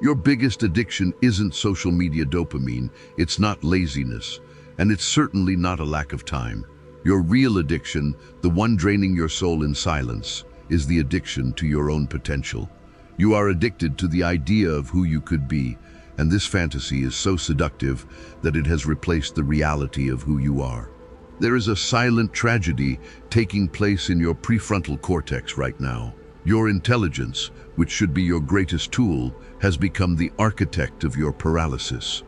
Your biggest addiction isn't social media dopamine, it's not laziness, and it's certainly not a lack of time. Your real addiction, the one draining your soul in silence, is the addiction to your own potential. You are addicted to the idea of who you could be, and this fantasy is so seductive that it has replaced the reality of who you are. There is a silent tragedy taking place in your prefrontal cortex right now. Your intelligence, which should be your greatest tool, has become the architect of your paralysis.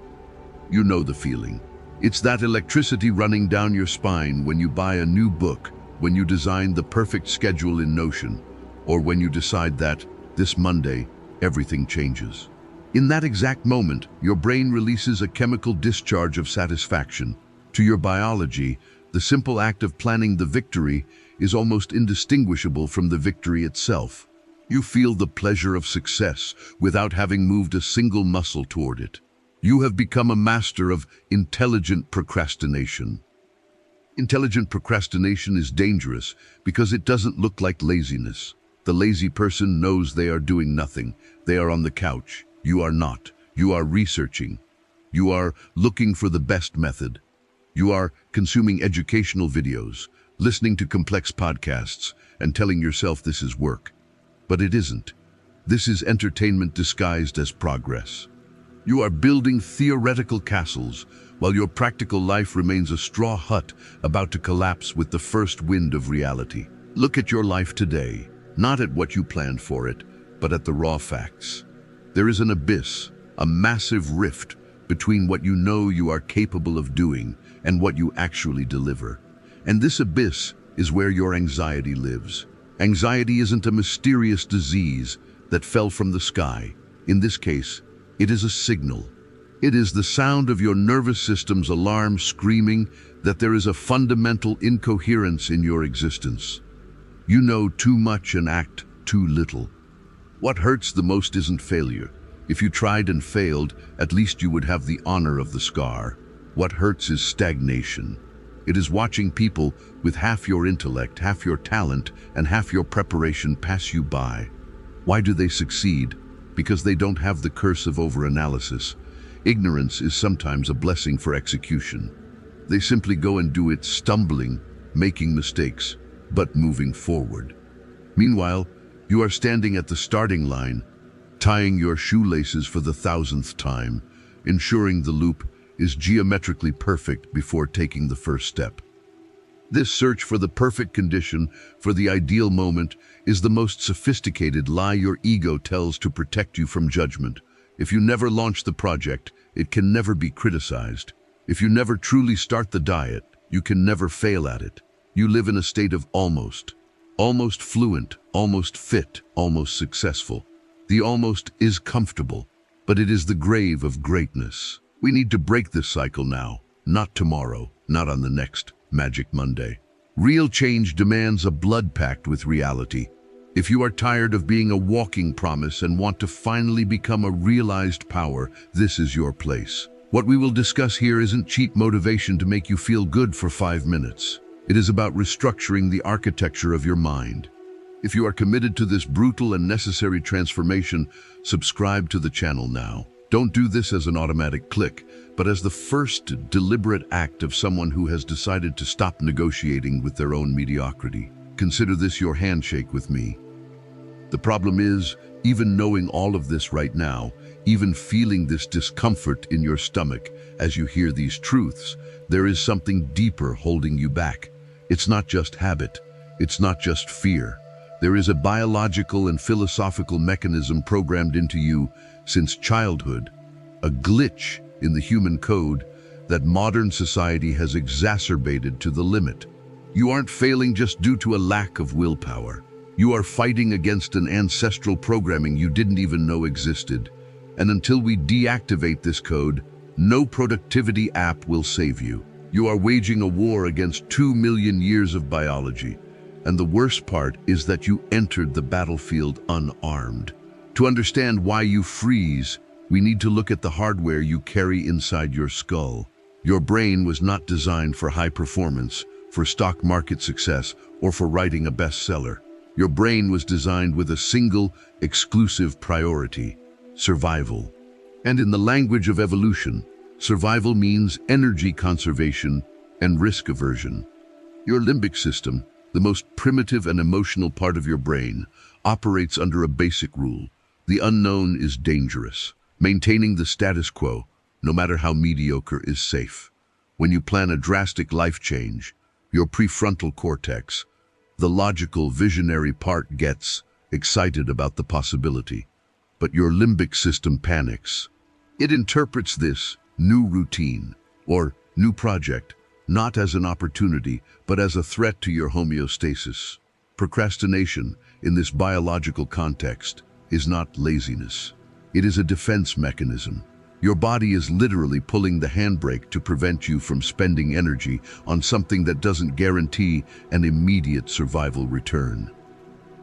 You know the feeling. It's that electricity running down your spine when you buy a new book, when you design the perfect schedule in Notion, or when you decide that, this Monday, everything changes. In that exact moment, your brain releases a chemical discharge of satisfaction. To your biology, the simple act of planning the victory is almost indistinguishable from the victory itself. You feel the pleasure of success without having moved a single muscle toward it. You have become a master of intelligent procrastination. Intelligent procrastination is dangerous because it doesn't look like laziness. The lazy person knows they are doing nothing. They are on the couch. You are not. You are researching. You are looking for the best method. You are consuming educational videos, listening to complex podcasts, and telling yourself this is work. But it isn't. This is entertainment disguised as progress. You are building theoretical castles while your practical life remains a straw hut about to collapse with the first wind of reality. Look at your life today, not at what you planned for it, but at the raw facts. There is an abyss, a massive rift between what you know you are capable of doing and what you actually deliver. And this abyss is where your anxiety lives. Anxiety isn't a mysterious disease that fell from the sky. In this case, it is a signal. It is the sound of your nervous system's alarm screaming that there is a fundamental incoherence in your existence. You know too much and act too little. What hurts the most isn't failure. If you tried and failed, at least you would have the honor of the scar. What hurts is stagnation. It is watching people with half your intellect, half your talent, and half your preparation pass you by. Why do they succeed? Because they don't have the curse of overanalysis. Ignorance is sometimes a blessing for execution. They simply go and do it, stumbling, making mistakes, but moving forward. Meanwhile, you are standing at the starting line, tying your shoelaces for the 1000th time, ensuring the loop is geometrically perfect before taking the first step. This search for the perfect condition, for the ideal moment, is the most sophisticated lie your ego tells to protect you from judgment. If you never launch the project, it can never be criticized. If you never truly start the diet, you can never fail at it. You live in a state of almost fluent, almost fit, almost successful. The almost is comfortable, but it is the grave of greatness. We need to break this cycle now, not tomorrow, not on the next Magic Monday. Real change demands a blood pact with reality. If you are tired of being a walking promise and want to finally become a realized power, this is your place. What we will discuss here isn't cheap motivation to make you feel good for 5 minutes. It is about restructuring the architecture of your mind. If you are committed to this brutal and necessary transformation, subscribe to the channel now. Don't do this as an automatic click, but as the first deliberate act of someone who has decided to stop negotiating with their own mediocrity. Consider this your handshake with me. The problem is, even knowing all of this right now, even feeling this discomfort in your stomach as you hear these truths, there is something deeper holding you back. It's not just habit. It's not just fear. There is a biological and philosophical mechanism programmed into you since childhood, a glitch in the human code that modern society has exacerbated to the limit. You aren't failing just due to a lack of willpower. You are fighting against an ancestral programming you didn't even know existed. And until we deactivate this code, no productivity app will save you. You are waging a war against 2 million years of biology. And the worst part is that you entered the battlefield unarmed. To understand why you freeze, we need to look at the hardware you carry inside your skull. Your brain was not designed for high performance, for stock market success, or for writing a bestseller. Your brain was designed with a single, exclusive priority: survival. And in the language of evolution, survival means energy conservation and risk aversion. Your limbic system, the most primitive and emotional part of your brain, operates under a basic rule. The unknown is dangerous. Maintaining the status quo, no matter how mediocre, is safe. When you plan a drastic life change, your prefrontal cortex, the logical, visionary part, gets excited about the possibility. But your limbic system panics. It interprets this new routine or new project not as an opportunity, but as a threat to your homeostasis. Procrastination, in this biological context, is not laziness. It is a defense mechanism. Your body is literally pulling the handbrake to prevent you from spending energy on something that doesn't guarantee an immediate survival return.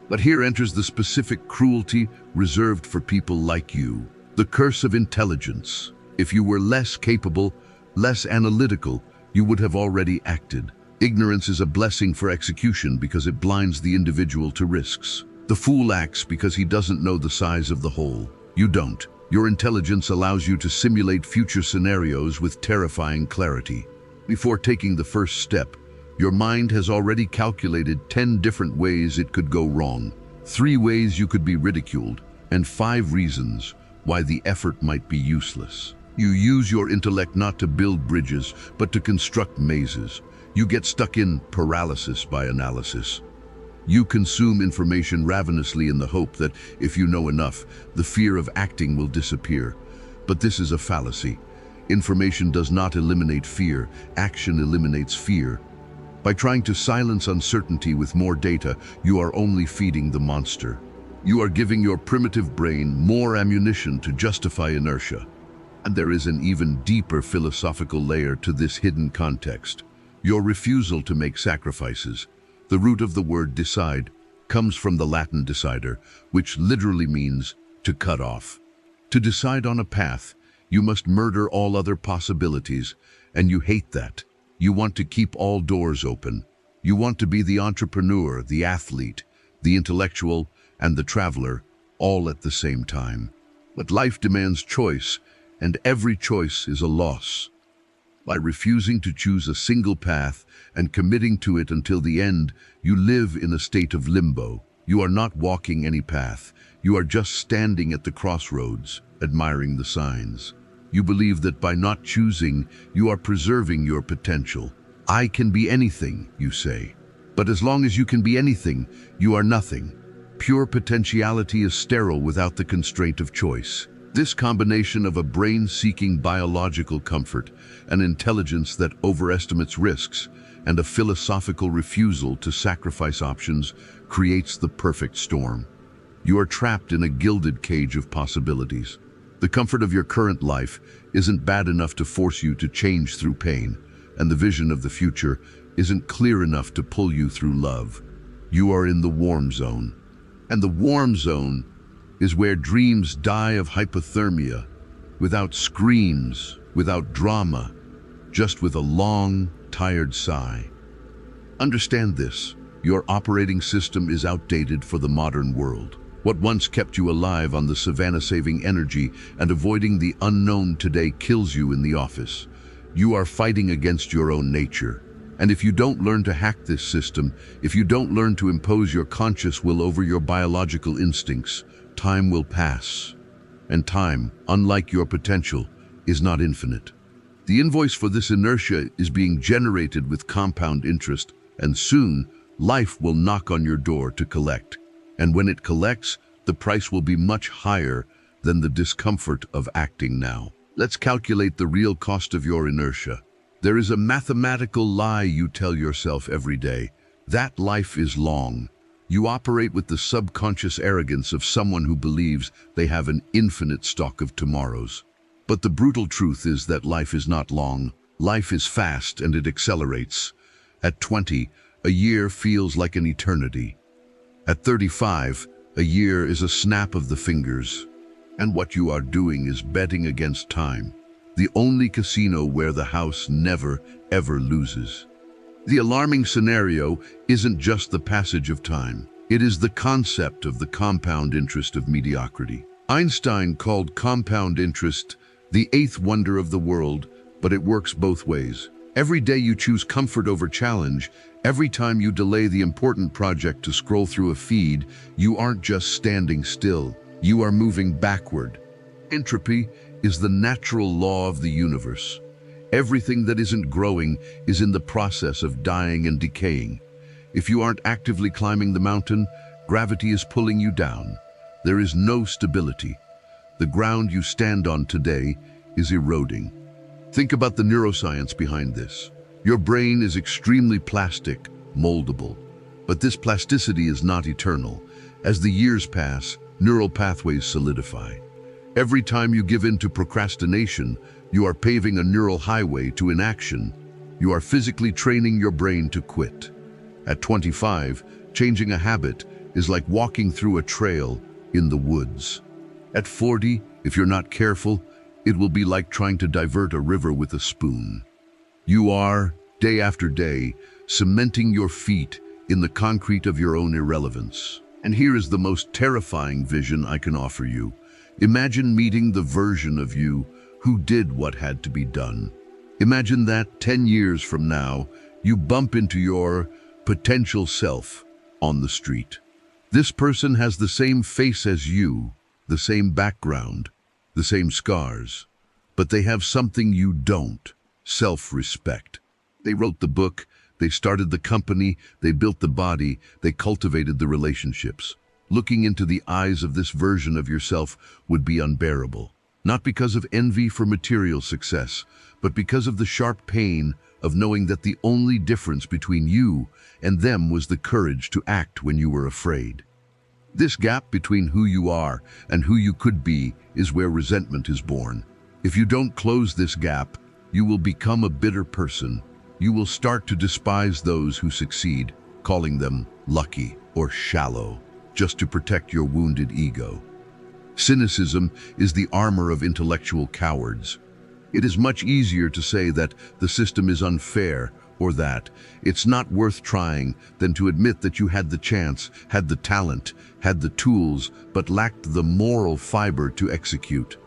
But here enters the specific cruelty reserved for people like you, the curse of intelligence. If you were less capable, less analytical, you would have already acted. Ignorance is a blessing for execution because it blinds the individual to risks. The fool acts because he doesn't know the size of the whole. You don't. Your intelligence allows you to simulate future scenarios with terrifying clarity. Before taking the first step, your mind has already calculated 10 different ways it could go wrong, 3 ways you could be ridiculed, and 5 reasons why the effort might be useless. You use your intellect not to build bridges, but to construct mazes. You get stuck in paralysis by analysis. You consume information ravenously in the hope that if you know enough, the fear of acting will disappear. But this is a fallacy. Information does not eliminate fear. Action eliminates fear. By trying to silence uncertainty with more data, you are only feeding the monster. You are giving your primitive brain more ammunition to justify inertia. And there is an even deeper philosophical layer to this hidden context. Your refusal to make sacrifices. The root of the word decide comes from the Latin decider, which literally means to cut off. To decide on a path, you must murder all other possibilities, and you hate that. You want to keep all doors open. You want to be the entrepreneur, the athlete, the intellectual, and the traveler, all at the same time. But life demands choice, and every choice is a loss. By refusing to choose a single path and committing to it until the end, you live in a state of limbo. You are not walking any path. You are just standing at the crossroads, admiring the signs. You believe that by not choosing, you are preserving your potential. I can be anything, you say. But as long as you can be anything, you are nothing. Pure potentiality is sterile without the constraint of choice. This combination of a brain-seeking biological comfort, an intelligence that overestimates risks, and a philosophical refusal to sacrifice options creates the perfect storm. You are trapped in a gilded cage of possibilities. The comfort of your current life isn't bad enough to force you to change through pain, and the vision of the future isn't clear enough to pull you through love. You are in the warm zone. And the warm zone is where dreams die of hypothermia, without screams, without drama, just with a long, tired sigh. Understand this, your operating system is outdated for the modern world. What once kept you alive on the savannah, saving energy and avoiding the unknown, today kills you in the office. You are fighting against your own nature. And if you don't learn to hack this system, if you don't learn to impose your conscious will over your biological instincts, time will pass. And time, unlike your potential, is not infinite. The invoice for this inertia is being generated with compound interest, and soon, life will knock on your door to collect. And when it collects, the price will be much higher than the discomfort of acting now. Let's calculate the real cost of your inertia. There is a mathematical lie you tell yourself every day. That life is long. You operate with the subconscious arrogance of someone who believes they have an infinite stock of tomorrows. But the brutal truth is that life is not long. Life is fast and it accelerates. At 20, a year feels like an eternity. At 35, a year is a snap of the fingers. And what you are doing is betting against time. The only casino where the house never, ever loses. The alarming scenario isn't just the passage of time. It is the concept of the compound interest of mediocrity. Einstein called compound interest the eighth wonder of the world, but it works both ways. Every day you choose comfort over challenge, every time you delay the important project to scroll through a feed, you aren't just standing still, you are moving backward. Entropy is the natural law of the universe. Everything that isn't growing is in the process of dying and decaying. If you aren't actively climbing the mountain, gravity is pulling you down. There is no stability. The ground you stand on today is eroding. Think about the neuroscience behind this. Your brain is extremely plastic, moldable. But this plasticity is not eternal. As the years pass, neural pathways solidify. Every time you give in to procrastination, you are paving a neural highway to inaction. You are physically training your brain to quit. At 25, changing a habit is like walking through a trail in the woods. At 40, if you're not careful, it will be like trying to divert a river with a spoon. You are, day after day, cementing your feet in the concrete of your own irrelevance. And here is the most terrifying vision I can offer you. Imagine meeting the version of you who did what had to be done. Imagine that 10 years from now, you bump into your potential self on the street. This person has the same face as you, the same background, the same scars, but they have something you don't: self-respect. They wrote the book, they started the company, they built the body, they cultivated the relationships. Looking into the eyes of this version of yourself would be unbearable, not because of envy for material success, but because of the sharp pain of knowing that the only difference between you and them was the courage to act when you were afraid. This gap between who you are and who you could be is where resentment is born. If you don't close this gap, you will become a bitter person. You will start to despise those who succeed, calling them lucky or shallow, just to protect your wounded ego. Cynicism is the armor of intellectual cowards. It is much easier to say that the system is unfair or that it's not worth trying than to admit that you had the chance, had the talent, had the tools, but lacked the moral fiber to execute.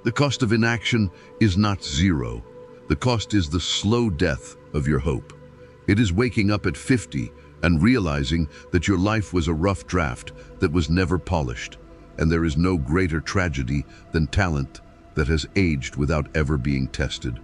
The cost of inaction is not zero. The cost is the slow death of your hope. It is waking up at 50 and realizing that your life was a rough draft that was never polished, and there is no greater tragedy than talent that has aged without ever being tested.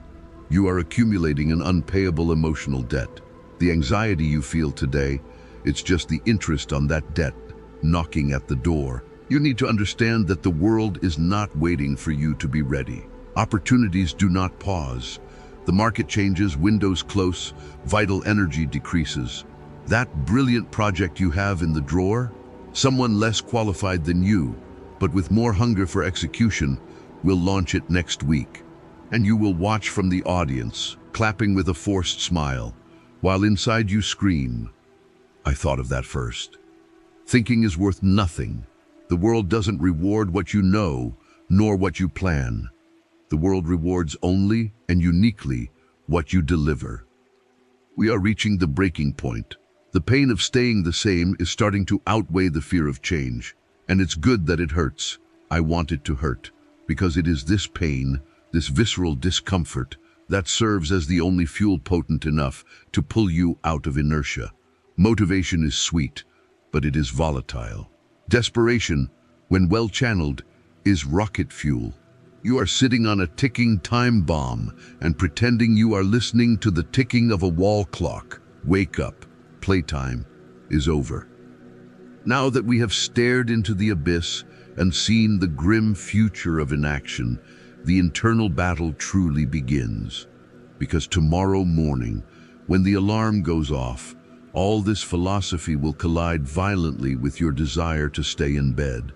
You are accumulating an unpayable emotional debt. The anxiety you feel today, it's just the interest on that debt knocking at the door. You need to understand that the world is not waiting for you to be ready. Opportunities do not pause. The market changes, windows close, vital energy decreases. That brilliant project you have in the drawer, someone less qualified than you, but with more hunger for execution, will launch it next week. And you will watch from the audience, clapping with a forced smile, while inside you scream, "I thought of that first." Thinking is worth nothing. The world doesn't reward what you know, nor what you plan. The world rewards only and uniquely what you deliver. We are reaching the breaking point. The pain of staying the same is starting to outweigh the fear of change. And it's good that it hurts. I want it to hurt, because it is this pain, this visceral discomfort, that serves as the only fuel potent enough to pull you out of inertia. Motivation is sweet, but it is volatile. Desperation, when well channeled, is rocket fuel. You are sitting on a ticking time bomb and pretending you are listening to the ticking of a wall clock. Wake up. Playtime is over. Now that we have stared into the abyss and seen the grim future of inaction, the internal battle truly begins. Because tomorrow morning, when the alarm goes off, all this philosophy will collide violently with your desire to stay in bed.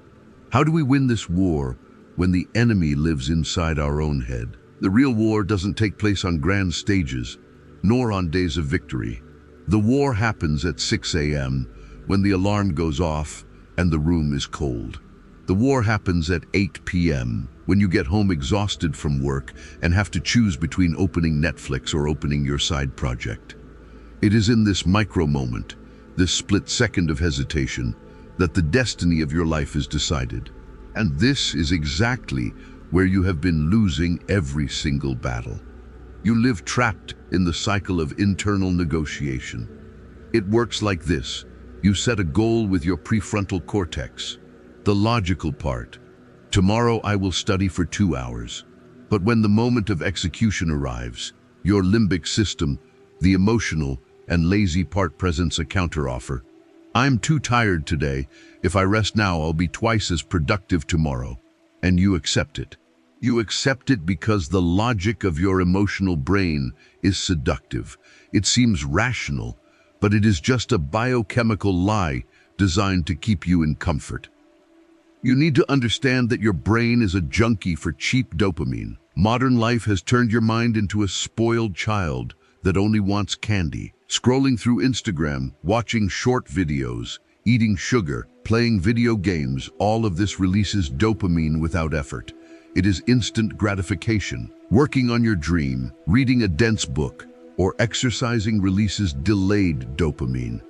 How do we win this war when the enemy lives inside our own head? The real war doesn't take place on grand stages, nor on days of victory. The war happens at 6 a.m. when the alarm goes off and the room is cold. The war happens at 8 p.m. when you get home exhausted from work and have to choose between opening Netflix or opening your side project. It is in this micro moment, this split second of hesitation, that the destiny of your life is decided. And this is exactly where you have been losing every single battle. You live trapped in the cycle of internal negotiation. It works like this. You set a goal with your prefrontal cortex, the logical part. Tomorrow I will study for 2 hours. But when the moment of execution arrives, your limbic system, the emotional and lazy part, presents a counteroffer. I'm too tired today. If I rest now, I'll be twice as productive tomorrow. And you accept it. You accept it because the logic of your emotional brain is seductive. It seems rational, but it is just a biochemical lie designed to keep you in comfort. You need to understand that your brain is a junkie for cheap dopamine. Modern life has turned your mind into a spoiled child that only wants candy. Scrolling through Instagram, watching short videos, eating sugar, playing video games, all of this releases dopamine without effort. It is instant gratification. Working on your dream, reading a dense book, or exercising releases delayed dopamine.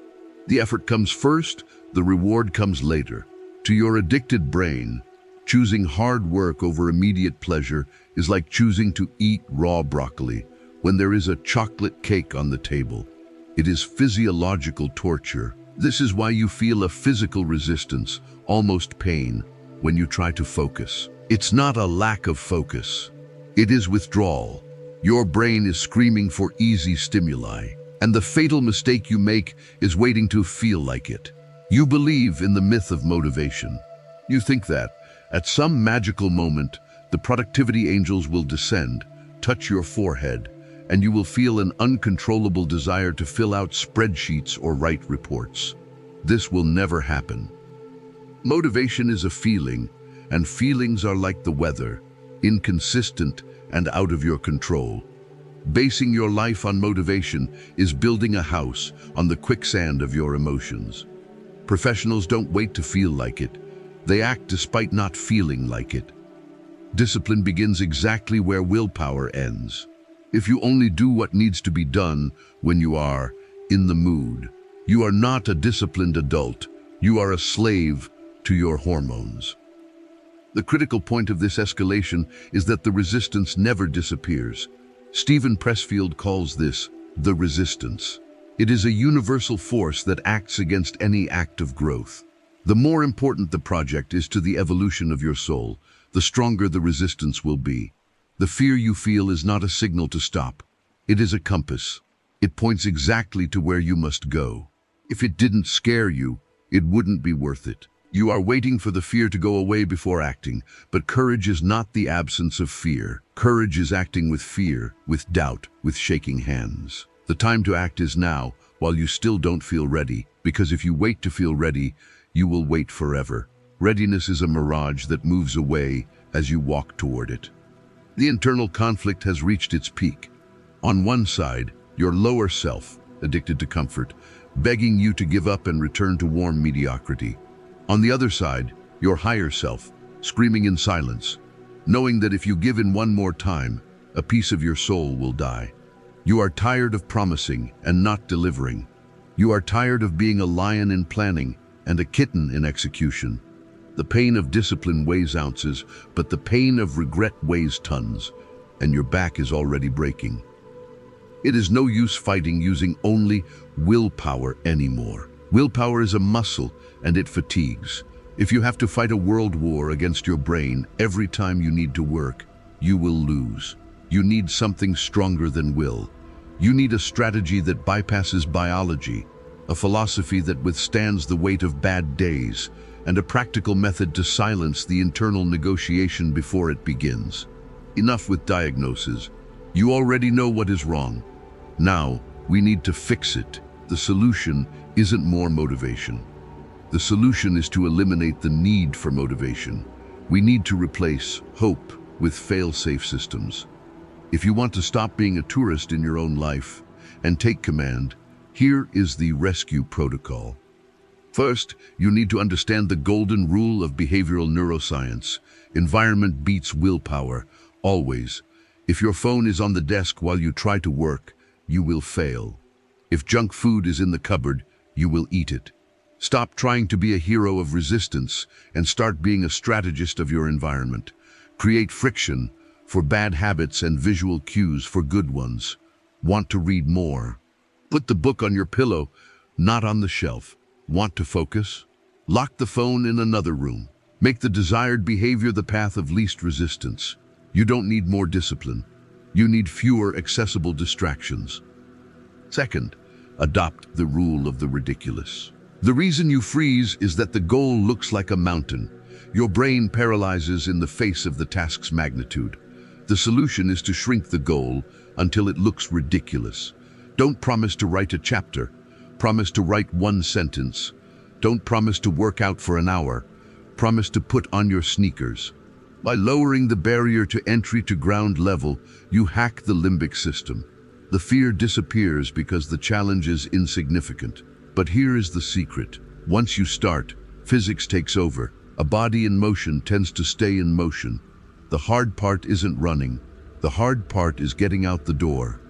The effort comes first, the reward comes later. To your addicted brain, choosing hard work over immediate pleasure is like choosing to eat raw broccoli when there is a chocolate cake on the table. It is physiological torture. This is why you feel a physical resistance, almost pain, when you try to focus. It's not a lack of focus. It is withdrawal. Your brain is screaming for easy stimuli, and the fatal mistake you make is waiting to feel like it. You believe in the myth of motivation. You think that, at some magical moment, the productivity angels will descend, touch your forehead, and you will feel an uncontrollable desire to fill out spreadsheets or write reports. This will never happen. Motivation is a feeling, and feelings are like the weather, inconsistent and out of your control. Basing your life on motivation is building a house on the quicksand of your emotions. Professionals don't wait to feel like it. They act despite not feeling like it. Discipline begins exactly where willpower ends. If you only do what needs to be done when you are in the mood, you are not a disciplined adult. You are a slave to your hormones. The critical point of this escalation is that the resistance never disappears. Stephen Pressfield calls this the resistance. It is a universal force that acts against any act of growth. The more important the project is to the evolution of your soul, the stronger the resistance will be. The fear you feel is not a signal to stop. It is a compass. It points exactly to where you must go. If it didn't scare you, it wouldn't be worth it. You are waiting for the fear to go away before acting, but courage is not the absence of fear. Courage is acting with fear, with doubt, with shaking hands. The time to act is now, while you still don't feel ready, because if you wait to feel ready, you will wait forever. Readiness is a mirage that moves away as you walk toward it. The internal conflict has reached its peak. On one side, your lower self, addicted to comfort, begging you to give up and return to warm mediocrity. On the other side, your higher self, screaming in silence, knowing that if you give in one more time, a piece of your soul will die. You are tired of promising and not delivering. You are tired of being a lion in planning and a kitten in execution. The pain of discipline weighs ounces, but the pain of regret weighs tons, and your back is already breaking. It is no use fighting using only willpower anymore. Willpower is a muscle, and it fatigues. If you have to fight a world war against your brain every time you need to work, you will lose. You need something stronger than will. You need a strategy that bypasses biology, a philosophy that withstands the weight of bad days, and a practical method to silence the internal negotiation before it begins. Enough with diagnoses. You already know what is wrong. Now, we need to fix it. The solution isn't more motivation. The solution is to eliminate the need for motivation. We need to replace hope with fail-safe systems. If you want to stop being a tourist in your own life and take command, here is the rescue protocol. First, you need to understand the golden rule of behavioral neuroscience. Environment beats willpower, always. If your phone is on the desk while you try to work, you will fail. If junk food is in the cupboard, you will eat it. Stop trying to be a hero of resistance and start being a strategist of your environment. Create friction for bad habits and visual cues for good ones. Want to read more? Put the book on your pillow, not on the shelf. Want to focus? Lock the phone in another room. Make the desired behavior the path of least resistance. You don't need more discipline. You need fewer accessible distractions. Second, adopt the rule of the ridiculous. The reason you freeze is that the goal looks like a mountain. Your brain paralyzes in the face of the task's magnitude. The solution is to shrink the goal until it looks ridiculous. Don't promise to write a chapter. Promise to write one sentence. Don't promise to work out for an hour. Promise to put on your sneakers. By lowering the barrier to entry to ground level, you hack the limbic system. The fear disappears because the challenge is insignificant. But here is the secret. Once you start, physics takes over. A body in motion tends to stay in motion. The hard part isn't running. The hard part is getting out the door.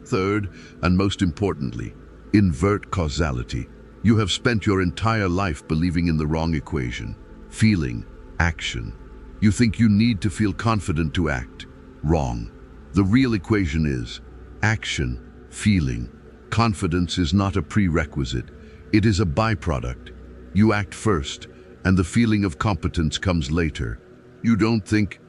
Third, and most importantly, invert causality. You have spent your entire life believing in the wrong equation. Feeling, action. You think you need to feel confident to act. Wrong. The real equation is action, feeling. Confidence is not a prerequisite. It is a byproduct. You act first, and the feeling of competence comes later. You don't think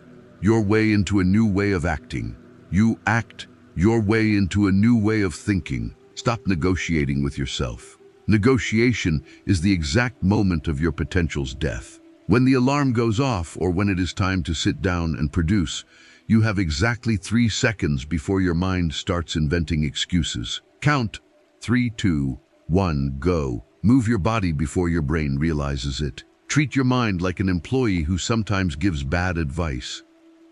your way into a new way of acting. You act your way into a new way of thinking. Stop negotiating with yourself. Negotiation is the exact moment of your potential's death. When the alarm goes off or when it is time to sit down and produce, you have exactly 3 seconds before your mind starts inventing excuses. Count 3, 2, 1, go. Move your body before your brain realizes it. Treat your mind like an employee who sometimes gives bad advice.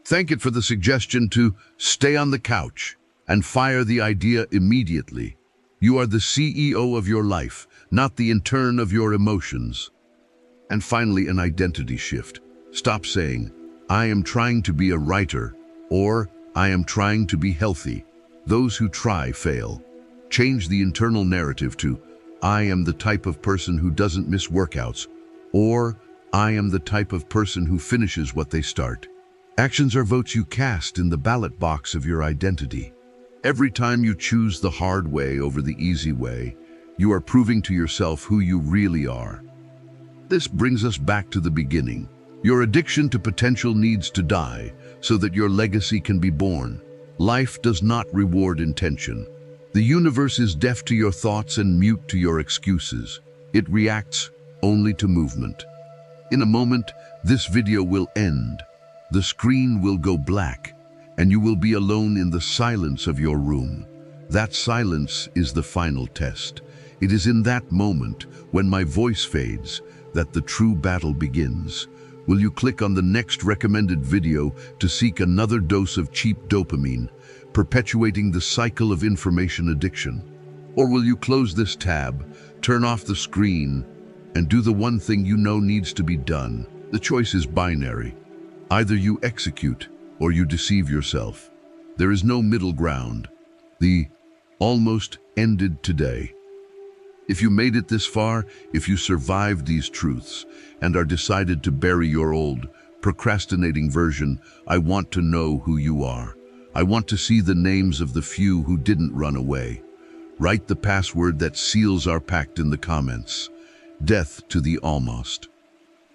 Thank it for the suggestion to stay on the couch and fire the idea immediately. You are the CEO of your life, not the intern of your emotions. And finally, an identity shift. Stop saying, I am trying to be a writer, or I am trying to be healthy. Those who try fail. Change the internal narrative to, I am the type of person who doesn't miss workouts, or I am the type of person who finishes what they start. Actions are votes you cast in the ballot box of your identity. Every time you choose the hard way over the easy way, you are proving to yourself who you really are. This brings us back to the beginning. Your addiction to potential needs to die so that your legacy can be born. Life does not reward intention. The universe is deaf to your thoughts and mute to your excuses. It reacts only to movement. In a moment, this video will end. The screen will go black, and you will be alone in the silence of your room. That silence is the final test. It is in that moment, when my voice fades, that the true battle begins. Will you click on the next recommended video to seek another dose of cheap dopamine, perpetuating the cycle of information addiction? Or will you close this tab, turn off the screen, and do the one thing you know needs to be done? The choice is binary. Either you execute or you deceive yourself. There is no middle ground. The almost ended today. If you made it this far, if you survived these truths and are decided to bury your old, procrastinating version, I want to know who you are. I want to see the names of the few who didn't run away. Write the password that seals our pact in the comments. Death to the almost.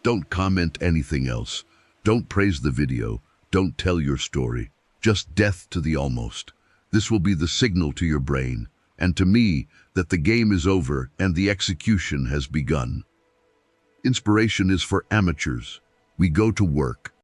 Don't comment anything else. Don't praise the video. Don't tell your story. Just death to the almost. This will be the signal to your brain, and to me, that the game is over and the execution has begun. Inspiration is for amateurs. We go to work.